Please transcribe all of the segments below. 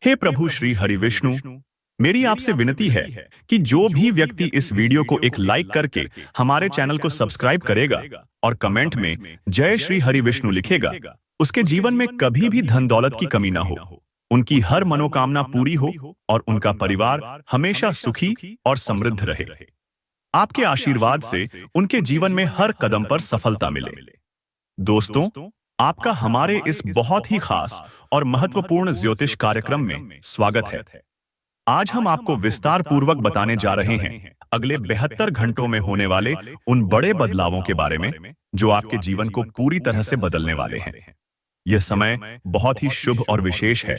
हे प्रभु श्री हरि विष्णु, मेरी आपसे विनती है कि जो भी व्यक्ति इस वीडियो को एक लाइक करके हमारे चैनल को सब्सक्राइब करेगा और कमेंट में जय श्री हरि विष्णु लिखेगा, उसके जीवन में कभी भी धन दौलत की कमी ना हो, उनकी हर मनोकामना पूरी हो और उनका परिवार हमेशा सुखी और समृद्ध रहे। आपके आशीर्वाद से उनके जीवन में हर कदम पर सफलता मिले। दोस्तों, आपका हमारे इस बहुत ही खास और महत्वपूर्ण ज्योतिष कार्यक्रम में स्वागत है। आज हम आपको विस्तार पूर्वक बताने जा रहे हैं अगले 72 घंटों में होने वाले उन बड़े बदलावों के बारे में जो आपके जीवन को पूरी तरह से बदलने वाले हैं। यह समय बहुत ही शुभ और विशेष है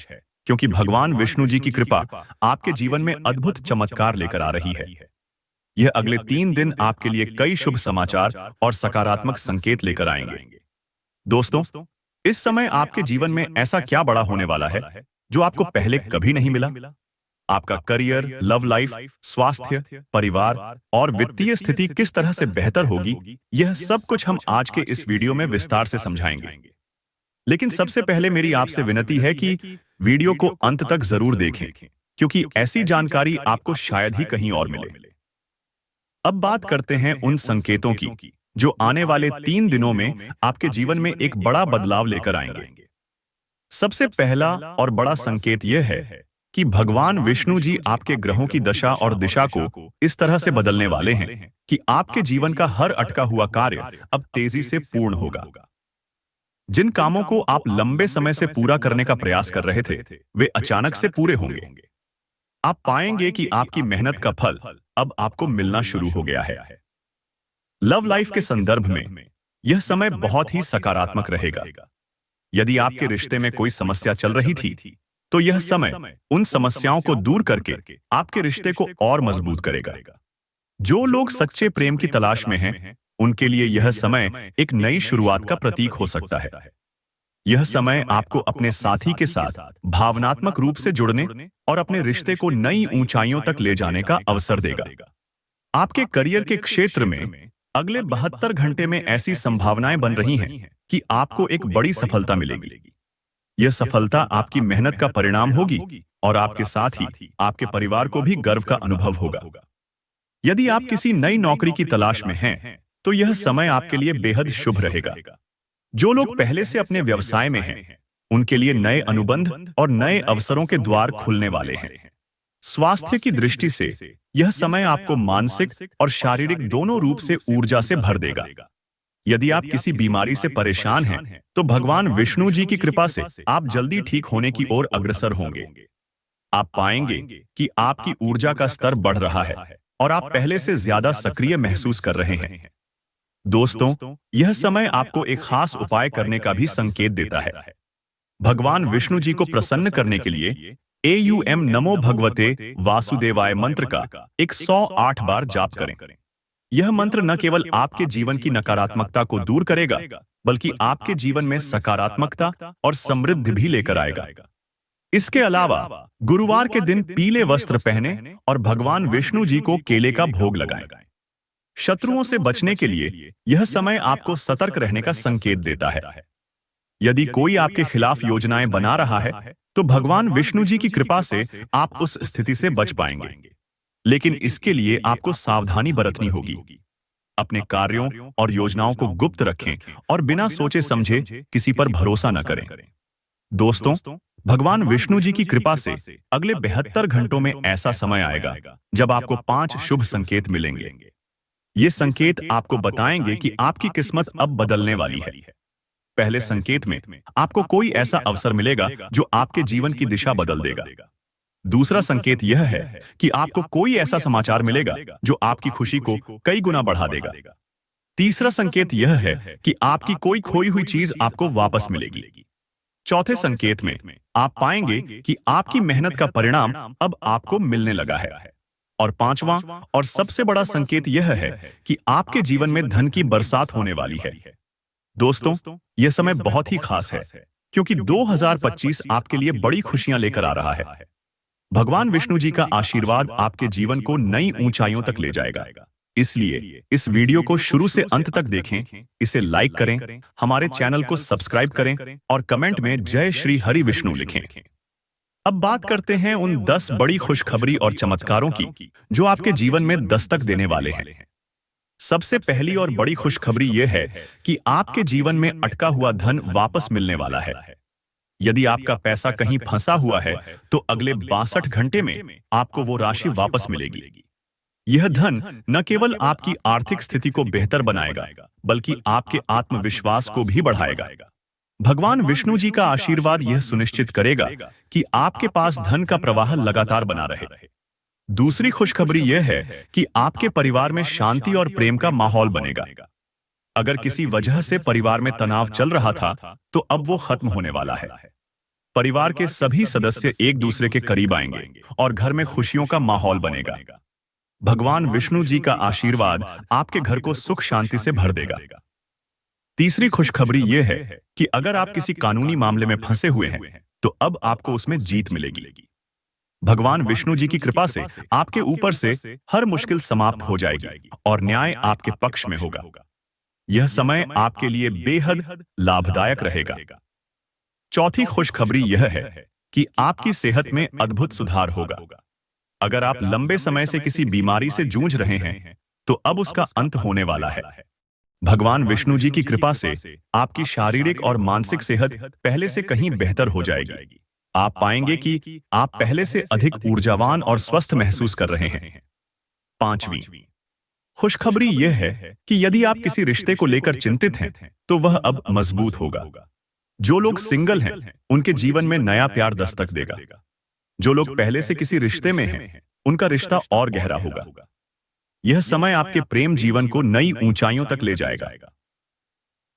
क्योंकि भगवान विष्णु जी की कृपा आपके जीवन में अद्भुत चमत्कार लेकर आ रही है। यह अगले 3 दिन आपके लिए कई शुभ समाचार और सकारात्मक संकेत लेकर आएंगे। दोस्तों, इस समय आपके जीवन में ऐसा क्या बड़ा होने वाला है जो आपको पहले कभी नहीं मिला? आपका करियर, लव लाइफ, स्वास्थ्य, परिवार और वित्तीय स्थिति किस तरह से बेहतर होगी, यह सब कुछ हम आज के इस वीडियो में विस्तार से समझाएंगे। लेकिन सबसे पहले मेरी आपसे विनती है कि वीडियो को अंत तक जरूर देखें, क्योंकि ऐसी जानकारी आपको शायद ही कहीं और मिले। अब बात करते हैं उन संकेतों की जो आने वाले 3 दिनों में आपके जीवन में एक बड़ा बदलाव लेकर आएंगे। सबसे पहला और बड़ा संकेत यह है कि भगवान विष्णु जी आपके ग्रहों की दशा और दिशा को इस तरह से बदलने वाले हैं कि आपके जीवन का हर अटका हुआ कार्य अब तेजी से पूर्ण होगा। जिन कामों को आप लंबे समय से पूरा करने का प्रयास कर रहे थे, वे अचानक से पूरे होंगे। आप पाएंगे कि आपकी मेहनत का फल अब आपको मिलना शुरू हो गया है। लव लाइफ के संदर्भ में यह समय बहुत ही सकारात्मक रहेगा। यदि आपके रिश्ते में कोई समस्या चल रही थी, तो यह समय उन समस्याओं को दूर करके आपके रिश्ते को और मजबूत करेगा। जो लोग सच्चे प्रेम की तलाश में हैं, उनके लिए यह समय एक नई शुरुआत का प्रतीक हो सकता है। यह समय आपको अपने साथी के साथ भावनात्मक रूप से जुड़ने और अपने रिश्ते को नई ऊंचाइयों तक ले जाने का अवसर देगा। आपके करियर के क्षेत्र में अगले 72 घंटे में ऐसी संभावनाएं बन रही हैं कि आपको एक बड़ी सफलता मिलेगी। यह सफलता आपकी मेहनत का परिणाम होगी और आपके साथ ही आपके परिवार को भी गर्व का अनुभव होगा। यदि आप किसी नई नौकरी की तलाश में हैं, तो यह समय आपके लिए बेहद शुभ रहेगा। जो लोग पहले से अपने व्यवसाय में हैं, उनके लिए नए अनुबंध और नए अवसरों के द्वार खुलने वाले हैं। स्वास्थ्य की दृष्टि से यह समय आपको मानसिक और शारीरिक दोनों रूप से ऊर्जा से भर देगा। यदि आप किसी बीमारी से परेशान हैं, तो भगवान विष्णु जी की कृपा से आप जल्दी ठीक होने की ओर अग्रसर होंगे। आप पाएंगे कि आपकी ऊर्जा का स्तर बढ़ रहा है और आप पहले से ज्यादा सक्रिय महसूस कर रहे हैं। दोस्तों, यह समय आपको एक खास उपाय करने का भी संकेत देता है। भगवान विष्णु जी को प्रसन्न करने के लिए AUM नमो भगवते वासुदेवाय मंत्र का 108 बार जाप करें। यह मंत्र न केवल आपके जीवन की नकारात्मकता को दूर करेगा, बल्कि आपके जीवन में सकारात्मकता और समृद्धि भी लेकर आएगा। इसके अलावा गुरुवार के दिन पीले वस्त्र पहने और भगवान विष्णु जी को केले का भोग लगाएं। शत्रुओं से बचने के लिए यह समय आपको सतर्क रहने का संकेत देता है। यदि कोई आपके खिलाफ योजनाएं बना रहा है, तो भगवान विष्णु जी की कृपा से आप उस स्थिति से बच पाएंगे। लेकिन इसके लिए आपको सावधानी बरतनी होगी। अपने कार्यों और योजनाओं को गुप्त रखें और बिना सोचे समझे किसी पर भरोसा न करें। दोस्तों, भगवान विष्णु जी की कृपा से अगले 72 घंटों में ऐसा समय आएगा जब आपको 5 शुभ संकेत मिलेंगे। ये संकेत आपको बताएंगे कि आपकी किस्मत अब बदलने वाली है। पहले संकेत में आपको कोई ऐसा अवसर मिलेगा जो आपके जीवन की दिशा बदल देगा। दूसरा संकेत यह है कि आपको कोई ऐसा समाचार मिलेगा जो आपकी खुशी को कई गुना बढ़ा देगा। तीसरा संकेत यह है कि आपकी कोई खोई हुई चीज आपको वापस मिलेगी। चौथे संकेत में आप पाएंगे कि आपकी मेहनत का परिणाम अब आपको मिलने लगा है। और पांचवां और सबसे बड़ा संकेत यह है कि आपके जीवन में धन की बरसात होने वाली है। दोस्तों, यह समय बहुत ही खास है क्योंकि 2025 आपके लिए बड़ी खुशियां लेकर आ रहा है। भगवान विष्णु जी का आशीर्वाद आपके जीवन को नई ऊंचाइयों तक ले जाएगा। इसलिए इस वीडियो को शुरू से अंत तक देखें, इसे लाइक करें, हमारे चैनल को सब्सक्राइब करें और कमेंट में जय श्री हरि विष्णु लिखें। अब बात करते हैं उन 10 बड़ी खुशखबरी और चमत्कारों की जो आपके जीवन में दस्तक देने वाले हैं। सबसे पहली और बड़ी खुशखबरी यह है कि आपके जीवन में अटका हुआ धन वापस मिलने वाला है। यदि आपका पैसा कहीं फंसा हुआ है, तो अगले 62 घंटे में आपको वो राशि वापस मिलेगी। यह धन न केवल आपकी आर्थिक स्थिति को बेहतर बनाएगा, बल्कि आपके आत्मविश्वास को भी बढ़ाएगा। भगवान विष्णु जी का आशीर्वाद यह सुनिश्चित करेगा कि आपके पास धन का प्रवाह लगातार बना रहे। दूसरी खुशखबरी यह है कि आपके परिवार में शांति और प्रेम का माहौल बनेगा। अगर किसी वजह से परिवार में तनाव चल रहा था, तो अब वो खत्म होने वाला है। परिवार के सभी सदस्य एक दूसरे के करीब आएंगे और घर में खुशियों का माहौल बनेगा। भगवान विष्णु जी का आशीर्वाद आपके घर को सुख शांति से भर देगा। तीसरी खुशखबरी यह है कि अगर आप किसी कानूनी मामले में फंसे हुए हैं, तो अब आपको उसमें जीत मिलेगी। भगवान विष्णु जी की कृपा से आपके ऊपर से हर मुश्किल समाप्त हो जाएगी और न्याय आपके पक्ष में होगा। यह समय आपके लिए बेहद लाभदायक रहेगा। चौथी खुशखबरी यह है कि आपकी सेहत में अद्भुत सुधार होगा। अगर आप लंबे समय से किसी बीमारी से जूझ रहे हैं, तो अब उसका अंत होने वाला है। भगवान विष्णु जी की कृपा से आपकी शारीरिक और मानसिक सेहत पहले से कहीं बेहतर हो जाएगी। आप पाएंगे कि आप पहले से अधिक ऊर्जावान और स्वस्थ महसूस कर रहे हैं। पांचवी खुशखबरी यह है कि यदि आप किसी रिश्ते को लेकर चिंतित हैं, तो वह अब मजबूत होगा। जो लोग सिंगल हैं, उनके जीवन में नया प्यार दस्तक देगा। जो लोग पहले से किसी रिश्ते में हैं, उनका रिश्ता और गहरा होगा। यह समय आपके प्रेम जीवन को नई ऊंचाइयों तक ले जाएगा।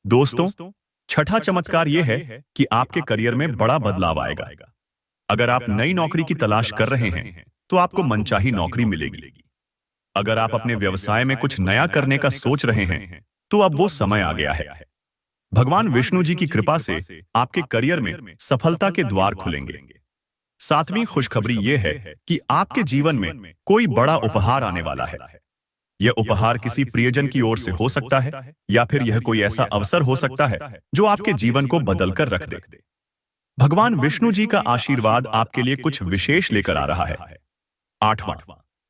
दोस्तों, छठा चमत्कार यह है कि आपके करियर में बड़ा बदलाव आएगा। अगर आप नई नौकरी की तलाश कर रहे हैं, तो आपको मनचाही नौकरी मिलेगी। अगर आप अपने व्यवसाय में कुछ नया करने का सोच रहे हैं, तो अब वो समय आ गया है। भगवान विष्णु जी की कृपा से आपके करियर में सफलता के द्वार खुलेंगे। सातवीं खुशखबरी यह है कि आपके जीवन में कोई बड़ा उपहार आने वाला है। यह उपहार किसी प्रियजन की ओर से हो सकता है, या फिर यह कोई ऐसा अवसर हो सकता है जो आपके जीवन को बदलकर रख दे। भगवान विष्णु जी का आशीर्वाद आपके लिए कुछ विशेष लेकर आ रहा है। आठवां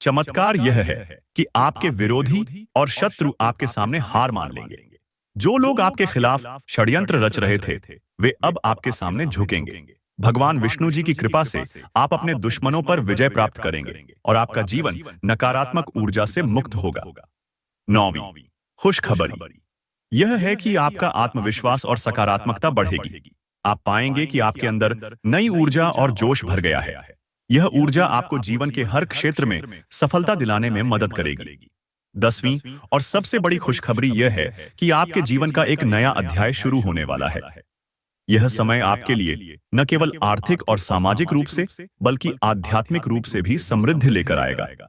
चमत्कार यह है कि आपके विरोधी और शत्रु आपके सामने हार मान लेंगे। जो लोग आपके खिलाफ षड्यंत्र रच रहे थे, वे अब आपके सामने झुकेंगे। भगवान विष्णु जी की कृपा से आप अपने दुश्मनों पर विजय प्राप्त करेंगे और आपका जीवन नकारात्मक ऊर्जा से मुक्त होगा। नौवीं खुशखबरी यह है कि आपका आत्मविश्वास और सकारात्मकता बढ़ेगी। आप पाएंगे कि आपके अंदर नई ऊर्जा और जोश भर गया है। यह ऊर्जा आपको जीवन के हर क्षेत्र में सफलता दिलाने में मदद करेगी। 10वीं और सबसे बड़ी खुशखबरी यह है कि आपके जीवन का एक नया अध्याय शुरू होने वाला है। यह समय आपके लिए न केवल आर्थिक और सामाजिक रूप से, बल्कि आध्यात्मिक रूप से भी समृद्धि लेकर आएगा।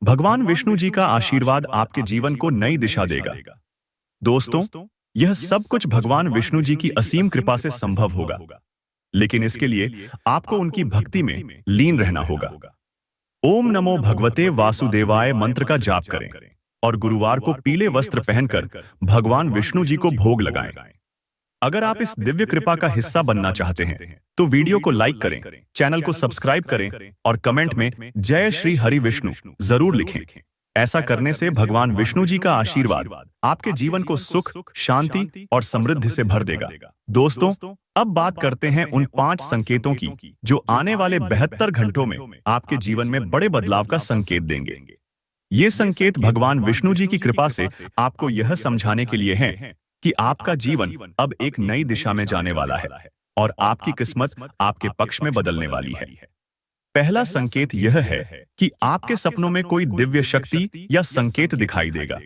भगवान विष्णु जी का आशीर्वाद आपके जीवन को नई दिशा देगा। दोस्तों, यह सब कुछ भगवान विष्णु जी की असीम कृपा से संभव होगा, लेकिन इसके लिए आपको उनकी भक्ति में लीन रहना होगा। ओम नमो भगवते वासुदेवाय मंत्र का जाप करें और गुरुवार को पीले वस्त्र पहनकर भगवान विष्णु जी को भोग लगाएं। अगर आप इस दिव्य कृपा का हिस्सा बनना चाहते हैं, तो वीडियो को लाइक करें, चैनल को सब्सक्राइब करें और कमेंट में जय श्री हरि विष्णु जरूर लिखें। ऐसा करने से भगवान विष्णु जी का आशीर्वाद आपके जीवन को सुख, शांति और समृद्धि से भर देगा। दोस्तों, अब बात करते हैं उन 5 संकेतों की जो आने वाले 72 घंटों में आपके जीवन में बड़े बदलाव का संकेत देंगे। ये संकेत भगवान विष्णु जी की कृपा से आपको यह समझाने के लिए हैं कि आपका जीवन अब एक नई दिशा में जाने वाला है और आपकी किस्मत आपके पक्ष में बदलने वाली है। पहला संकेत यह है कि आपके सपनों में कोई दिव्य शक्ति या संकेत दिखाई देगा।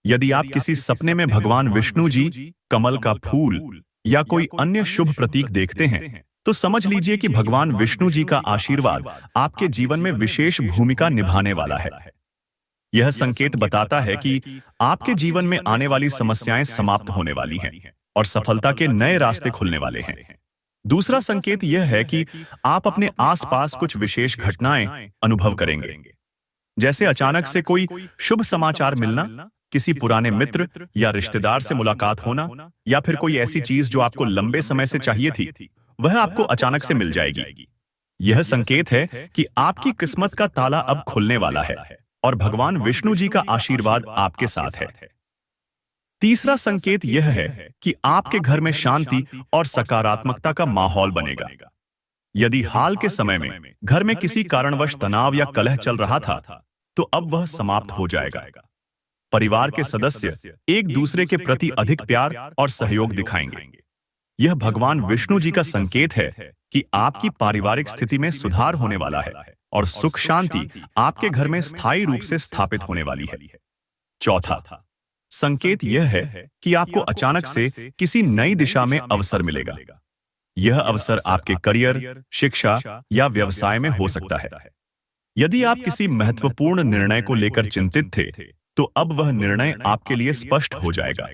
यदि आप किसी सपने में भगवान विष्णु जी, कमल का फूल या कोई अन्य शुभ प्रतीक देखते हैं, तो समझ लीजिए कि भगवान विष्णु जी का आशीर्वाद आपके जीवन में विशेष भूमिका निभाने वाला है। यह संकेत बताता है कि आपके जीवन में आने वाली समस्याएं समाप्त होने वाली हैं और सफलता के नए रास्ते खुलने वाले हैं। दूसरा संकेत यह है कि आप अपने आसपास कुछ विशेष घटनाएं अनुभव करेंगे, जैसे अचानक से कोई शुभ समाचार मिलना, किसी पुराने मित्र या रिश्तेदार से मुलाकात होना, या फिर कोई ऐसी चीज जो आपको लंबे समय से चाहिए थी, वह आपको अचानक से मिल जाएगी। यह संकेत है कि आपकी किस्मत का ताला अब खुलने वाला है और भगवान विष्णु जी का आशीर्वाद आपके साथ है। तीसरा संकेत यह है कि आपके घर में शांति और सकारात्मकता का माहौल बनेगा। यदि हाल के समय में घर में किसी कारणवश तनाव या कलह चल रहा था, तो अब वह समाप्त हो जाएगा। परिवार के सदस्य एक दूसरे के प्रति अधिक प्यार और सहयोग दिखाएंगे। यह भगवान विष्णु जी का संकेत है कि आपकी पारिवारिक स्थिति में सुधार होने वाला है और सुख शांति आपके घर में स्थायी रूप से स्थापित होने वाली है। चौथा संकेत यह है कि आपको अचानक से किसी नई दिशा में अवसर मिलेगा। यह अवसर आपके करियर, शिक्षा या व्यवसाय में हो सकता है। यदि आप किसी महत्वपूर्ण निर्णय को लेकर चिंतित थे, तो अब वह निर्णय आपके लिए स्पष्ट हो जाएगा।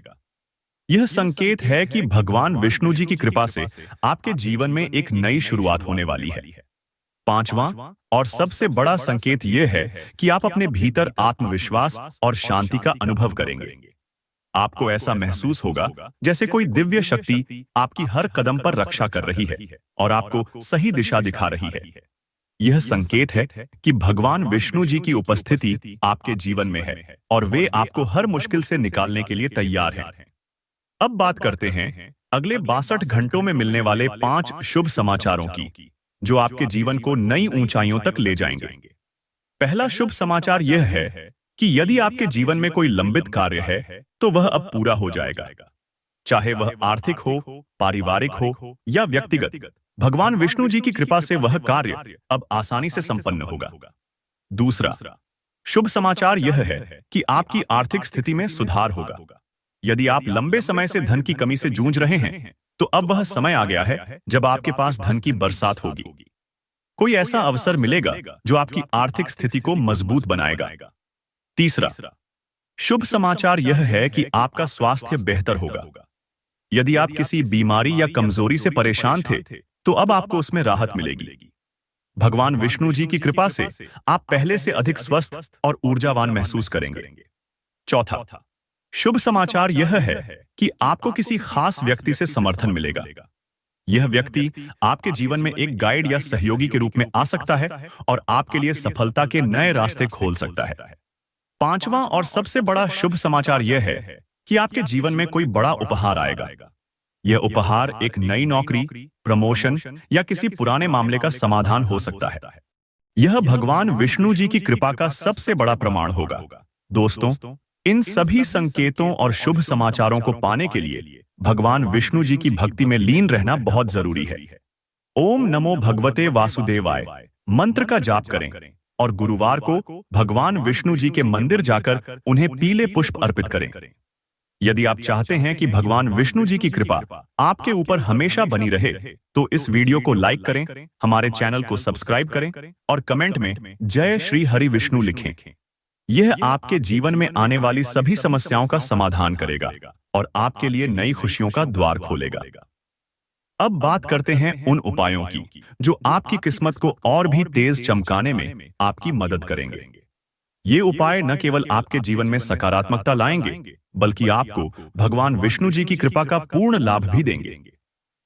यह संकेत है कि भगवान विष्णु जी की कृपा से आपके जीवन में एक नई शुरुआत होने वाली है। पांचवां और सबसे बड़ा संकेत यह है कि आप अपने भीतर आत्मविश्वास और शांति का अनुभव करेंगे। आपको ऐसा महसूस होगा जैसे कोई दिव्य शक्ति आपकी हर कदम पर रक्षा कर रही है और आपको सही दिशा दिखा रही है। यह संकेत है कि भगवान विष्णु जी की उपस्थिति आपके जीवन में है और वे आपको हर मुश्किल से निकालने के लिए तैयार हैं। अब बात करते हैं अगले 62 घंटों में मिलने वाले 5 शुभ समाचारों की, जो आपके जीवन को नई ऊंचाइयों तक ले जाएंगे। पहला शुभ समाचार यह है कि यदि आपके जीवन में कोई लंबित कार्य है, तो वह अब पूरा हो जाएगा। चाहे वह आर्थिक हो, पारिवारिक हो या व्यक्तिगत, भगवान विष्णु जी की कृपा से वह कार्य अब आसानी से संपन्न होगा। दूसरा शुभ समाचार यह है कि आपकी आर्थिक स्थिति में सुधार होगा। यदि आप लंबे समय से धन की कमी से जूझ रहे हैं, तो अब वह समय आ गया है जब आपके पास धन की बरसात होगी। कोई ऐसा अवसर मिलेगा जो आपकी आर्थिक स्थिति को मजबूत बनाएगा। तीसरा शुभ समाचार यह है कि आपका स्वास्थ्य बेहतर होगा। यदि आप किसी बीमारी या कमजोरी से परेशान थे, तो अब आपको उसमें राहत मिलेगी। भगवान विष्णु जी की कृपा से आप पहले से अधिक स्वस्थ और ऊर्जावान महसूस करेंगे। चौथा शुभ समाचार यह है कि आपको किसी खास व्यक्ति से समर्थन मिलेगा। यह व्यक्ति आपके जीवन में एक गाइड या सहयोगी के रूप में आ सकता है और आपके लिए सफलता के नए रास्ते खोल सकता है। पांचवां और सबसे बड़ा शुभ समाचार यह है कि आपके जीवन में कोई बड़ा उपहार आएगा। यह उपहार एक नई नौकरी, प्रमोशन या किसी पुराने मामले का समाधान हो सकता है। यह भगवान विष्णु जी की कृपा का सबसे बड़ा प्रमाण होगा। दोस्तों, इन सभी संकेतों और शुभ समाचारों को पाने के लिए भगवान विष्णु जी की भक्ति में लीन रहना बहुत जरूरी है। ओम नमो भगवते वासुदेवाय मंत्र का जाप करें और गुरुवार को भगवान विष्णु जी के मंदिर जाकर उन्हें पीले पुष्प अर्पित करें। यदि आप चाहते हैं कि भगवान विष्णु जी की कृपा आपके ऊपर हमेशा बनी रहे, तो इस वीडियो को लाइक करें, हमारे चैनल को सब्सक्राइब करें और कमेंट में जय श्री हरि विष्णु लिखें। यह आपके जीवन में आने वाली सभी समस्याओं का समाधान करेगा और आपके लिए नई खुशियों का द्वार खोलेगा। अब बात करते हैं उन उपायों की जो आपकी किस्मत को और भी तेज चमकाने में आपकी मदद करेंगे। ये उपाय न केवल आपके जीवन में सकारात्मकता लाएंगे, बल्कि आपको भगवान विष्णु जी की कृपा का पूर्ण लाभ भी देंगे।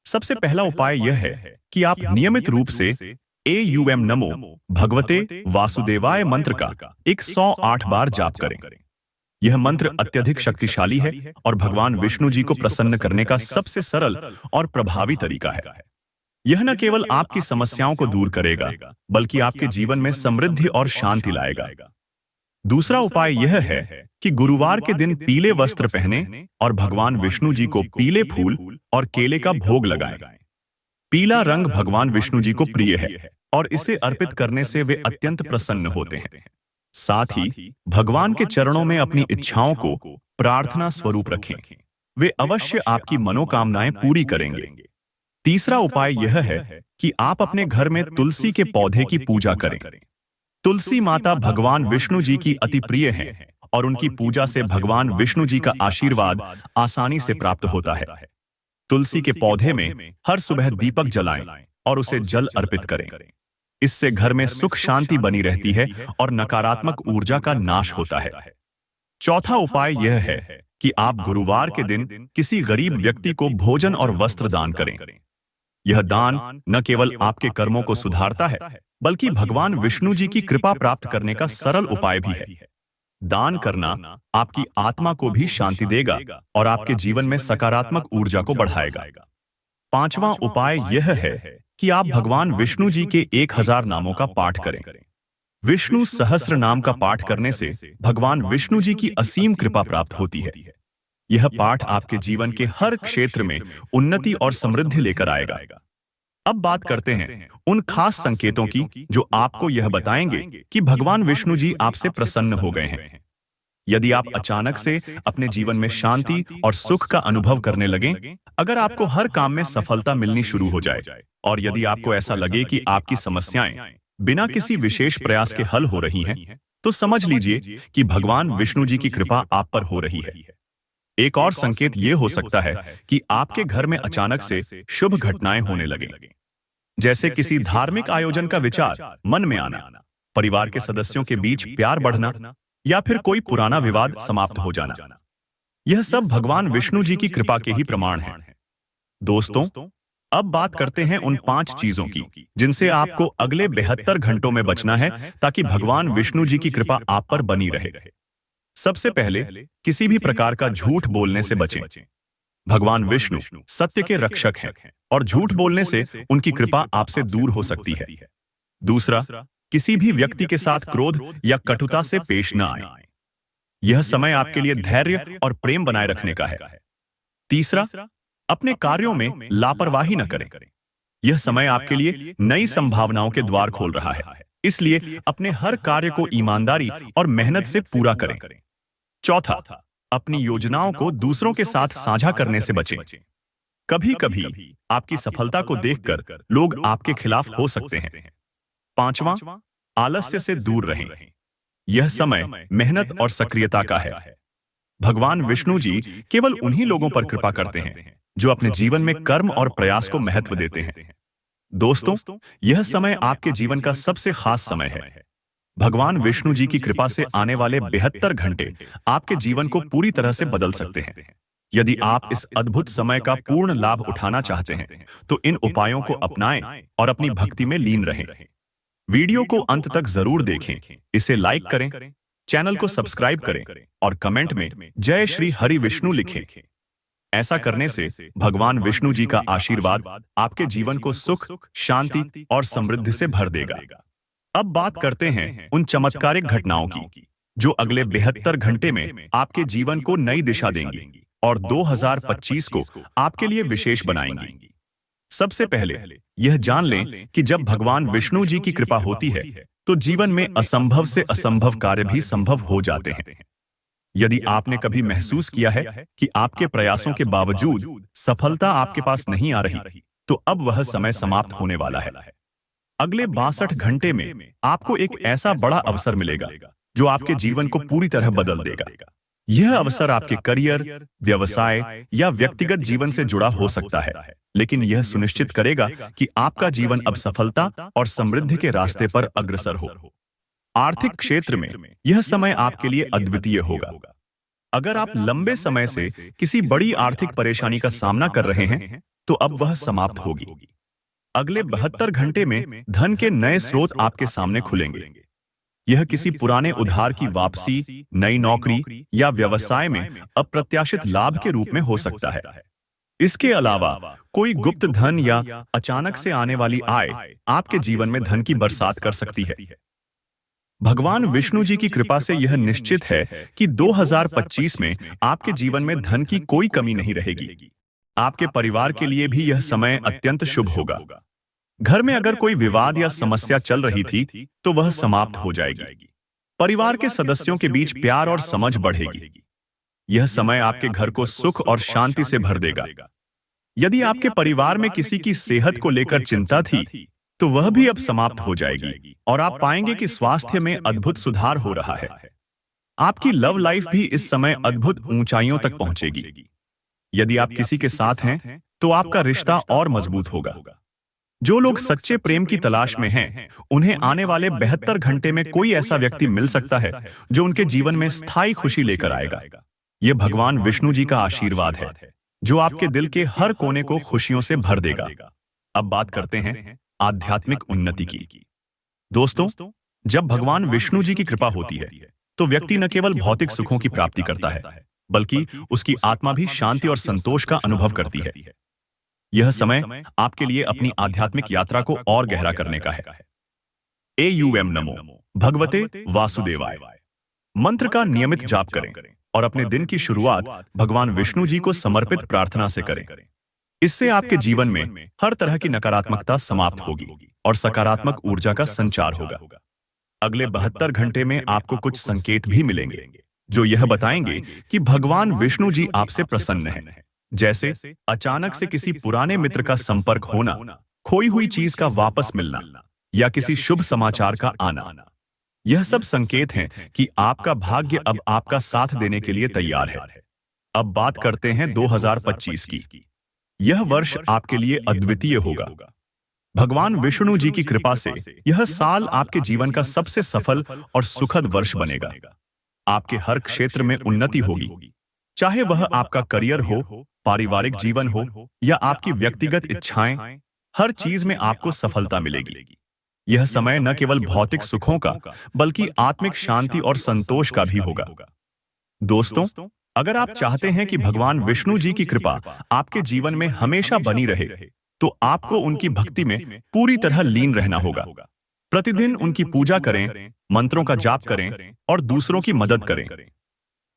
सबसे पहला उपाय यह है कि आप नियमित रूप से AUM नमो भगवते वासुदेवाय मंत्र का 108 बार जाप करें। यह मंत्र अत्यधिक शक्तिशाली है और भगवान विष्णु जी को प्रसन्न करने का सबसे सरल और प्रभावी तरीका है। यह न केवल आपकी समस्याओं को दूर करेगा, बल्कि आपके जीवन में समृद्धि और शांति लाएगा। दूसरा उपाय यह है कि गुरुवार के दिन पीले वस्त्र पहने और भगवान विष्णु जी को पीले फूल और केले का भोग लगाएं। पीला रंग भगवान विष्णु जी को प्रिय है और इसे अर्पित करने से वे अत्यंत प्रसन्न होते हैं। साथ ही भगवान के चरणों में अपनी इच्छाओं को प्रार्थना स्वरूप रखें। वे अवश्य आपकी मनोकामनाएं पूरी करेंगे। तीसरा उपाय यह है कि आप अपने घर में तुलसी के पौधे की पूजा करें। तुलसी माता भगवान विष्णु जी की अति प्रिय हैं और उनकी पूजा से भगवान विष्णु जी का आशीर्वाद आसानी से प्राप्त होता है। तुलसी के पौधे में हर सुबह दीपक जलाएं और उसे जल अर्पित करें। इससे घर में सुख शांति बनी रहती है और नकारात्मक ऊर्जा का नाश होता है। चौथा उपाय यह है कि आप गुरुवार के दिन किसी गरीब व्यक्ति को भोजन और वस्त्र दान करें। यह दान न केवल आपके कर्मों को सुधारता है, बल्कि भगवान विष्णु जी की कृपा प्राप्त करने का सरल उपाय भी है। दान करना आपकी आत्मा को भी शांति देगा और आपके जीवन में सकारात्मक ऊर्जा को बढ़ाएगा। पांचवां उपाय यह है कि आप भगवान विष्णु जी के 1000 नामों का पाठ करें। विष्णु सहस्त्र नाम का पाठ करने से भगवान विष्णु जी की असीम कृपा प्राप्त होती है। यह पाठ आपके जीवन के हर क्षेत्र में उन्नति और समृद्धि लेकर आएगा। अब बात करते हैं उन खास संकेतों की जो आपको यह बताएंगे कि भगवान विष्णु जी आपसे प्रसन्न हो गए हैं। यदि आप अचानक से अपने जीवन में शांति और सुख का अनुभव करने लगें, अगर आपको हर काम में सफलता मिलनी शुरू हो जाए, और यदि आपको ऐसा लगे कि आपकी समस्याएं बिना किसी विशेष प्रयास के हल हो रही हैं, तो समझ लीजिए कि भगवान विष्णु जी की कृपा आप पर हो रही है। एक और संकेत यह हो सकता है कि आपके घर में अचानक से शुभ घटनाएं होने लगें, जैसे किसी धार्मिक आयोजन का विचार मन में आना, परिवार के सदस्यों के बीच प्यार बढ़ना, या फिर कोई पुराना विवाद समाप्त हो जाना। यह सब भगवान विष्णु जी की कृपा के ही प्रमाण हैं। दोस्तों, अब बात करते हैं उन 5 चीजों की जिनसे आपको अगले 72 घंटों में बचना है, ताकि भगवान विष्णु जी की कृपा आप पर बनी रहे। सबसे पहले, किसी भी प्रकार का झूठ बोलने से बचें। भगवान विष्णु सत्य के रक्षक हैं और झूठ बोलने से उनकी कृपा आपसे दूर हो सकती है। दूसरा, किसी भी व्यक्ति के साथ क्रोध या कटुता से पेश न आए। यह समय आपके लिए धैर्य और प्रेम बनाए रखने का है। तीसरा, अपने कार्यों में लापरवाही न करें। यह समय आपके लिए नई संभावनाओं के द्वार खोल रहा है, इसलिए अपने हर कार्य को ईमानदारी और मेहनत से पूरा करें। चौथा, अपनी योजनाओं को दूसरों के साथ साझा करने से बचें। कभी-कभी आपकी सफलता को देखकर लोग आपके खिलाफ हो सकते हैं। पांचवां, आलस्य से दूर रहें। यह समय मेहनत और सक्रियता का है। भगवान विष्णु जी केवल उन्हीं लोगों पर कृपा करते हैं जो अपने जीवन में कर्म और प्रयास को महत्व देते हैं। दोस्तों, यह समय आपके जीवन का सबसे खास समय है। भगवान विष्णु जी की कृपा से आने वाले 72 घंटे आपके जीवन को पूरी तरह से बदल सकते हैं। यदि आप इस अद्भुत समय का पूर्ण लाभ उठाना चाहते हैं, तो इन उपायों को अपनाएं और अपनी भक्ति में लीन रहें। वीडियो को अंत तक जरूर देखें, इसे लाइक करें, चैनल को सब्सक्राइब करें और कमेंट में जय श्री हरि विष्णु लिखें। ऐसा करने से भगवान विष्णु जी का आशीर्वाद आपके जीवन को सुख, शांति और समृद्धि से भर देगा। अब बात करते हैं उन चमत्कारिक घटनाओं की जो अगले 72 घंटे में आपके जीवन को नई दिशा देंगी और 2025 को आपके लिए विशेष बनाएंगी। सबसे पहले यह जान लें कि जब भगवान विष्णु जी की कृपा होती है, तो जीवन में असंभव से असंभव कार्य भी संभव हो जाते हैं। यदि आपने कभी महसूस किया है कि आपके प्रयासों के बावजूद सफलता आपके पास नहीं आ रही, तो अब वह समय समाप्त होने वाला है। अगले 62 घंटे में आपको एक ऐसा बड़ा अवसर मिलेगा जो आपके जीवन को पूरी तरह बदल देगा। यह अवसर आपके करियर, व्यवसाय या व्यक्तिगत जीवन से जुड़ा हो सकता है, लेकिन यह सुनिश्चित करेगा कि आपका जीवन अब सफलता और समृद्धि के रास्ते पर अग्रसर हो। आर्थिक क्षेत्र में यह समय आपके लिए अद्वितीय होगा। अगर आप लंबे समय से किसी बड़ी आर्थिक परेशानी का सामना कर रहे हैं, तो अब वह समाप्त होगी। अगले 72 घंटे में धन के नए स्रोत आपके सामने खुलेंगे। यह किसी पुराने उधार की वापसी, नई नौकरी या व्यवसाय में अप्रत्याशित लाभ के रूप में हो सकता है। इसके अलावा कोई गुप्त धन या अचानक से आने वाली आय आपके जीवन में धन की बरसात कर सकती है। भगवान विष्णु जी की कृपा से यह निश्चित है कि 2025 में आपके जीवन में धन की कोई कमी नहीं रहेगी। आपके परिवार के लिए भी यह समय अत्यंत शुभ होगा। घर में अगर कोई विवाद या समस्या चल रही थी, तो वह समाप्त हो जाएगी। परिवार के सदस्यों के बीच प्यार और समझ बढ़ेगी। यह समय आपके घर को सुख और शांति से भर देगा। यदि आपके परिवार में किसी की सेहत को लेकर चिंता थी, तो वह भी अब समाप्त हो जाएगी और आप पाएंगे कि स्वास्थ्य में अद्भुत सुधार हो रहा है। आपकी लव लाइफ भी इस समय अद्भुत ऊंचाइयों तक पहुंचेगी। यदि आप किसी के साथ हैं, तो आपका रिश्ता और मजबूत होगा। जो लोग सच्चे प्रेम की तलाश में हैं, उन्हें आने वाले 72 घंटे में कोई ऐसा व्यक्ति मिल सकता है जो उनके जीवन में स्थायी खुशी लेकर आएगा। यह भगवान विष्णु जी का आशीर्वाद है जो आपके दिल के हर कोने को खुशियों से भर देगा। अब बात करते हैं आध्यात्मिक उन्नति की। दोस्तों, जब भगवान विष्णु जी की कृपा होती है तो व्यक्ति न केवल भौतिक सुखों की प्राप्ति करता है, बल्कि उसकी आत्मा भी शांति और संतोष का अनुभव करती है। यह समय आपके लिए अपनी आध्यात्मिक यात्रा को और गहरा करने का है। एयूएम नमो भगवते वासुदेवाय मंत्र का नियमित जाप करें और अपने दिन की शुरुआत भगवान विष्णु जी को समर्पित प्रार्थना से करें। इससे आपके जीवन में हर तरह की नकारात्मकता समाप्त होगी और सकारात्मक ऊर्जा का संचार होगा। अगले 72 घंटे में आपको कुछ संकेत भी मिलेंगे जो यह बताएंगे कि भगवान विष्णु जी आपसे प्रसन्न हैं। जैसे अचानक से किसी पुराने मित्र का संपर्क होना, खोई हुई चीज का वापस मिलना या किसी शुभ समाचार का आना। यह सब संकेत हैं कि आपका भाग्य अब आपका साथ देने के लिए तैयार है। अब बात करते हैं 2025 की। यह वर्ष आपके लिए अद्वितीय होगा। भगवान विष्णु जी की कृपा से यह साल आपके जीवन का सबसे सफल और सुखद वर्ष बनेगा। आपके हर क्षेत्र में उन्नति होगी, चाहे वह आपका करियर हो, पारिवारिक जीवन हो या आपकी व्यक्तिगत इच्छाएं, हर चीज में आपको सफलता मिलेगी। यह समय न केवल भौतिक सुखों का बल्कि आत्मिक शांति और संतोष का भी होगा। दोस्तों, अगर आप चाहते हैं कि भगवान विष्णु जी की कृपा आपके जीवन में हमेशा बनी रहे, तो आपको उनकी भक्ति में पूरी तरह लीन रहना होगा। प्रतिदिन उनकी पूजा करें, मंत्रों का जाप करें और दूसरों की मदद करें।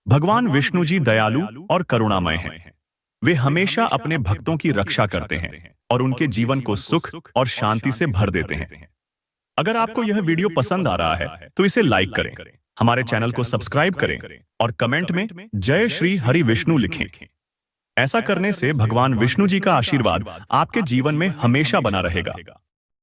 भगवान विष्णु जी दयालु और करुणामय हैं। वे हमेशा अपने भक्तों की रक्षा करते हैं और उनके जीवन को सुख और शांति से भर देते हैं। अगर आपको यह वीडियो पसंद आ रहा है तो इसे लाइक करें, हमारे चैनल को सब्सक्राइब करें और कमेंट में जय श्री हरि विष्णु लिखें। ऐसा करने से भगवान विष्णु जी का आशीर्वाद आपके जीवन में हमेशा बना रहेगा।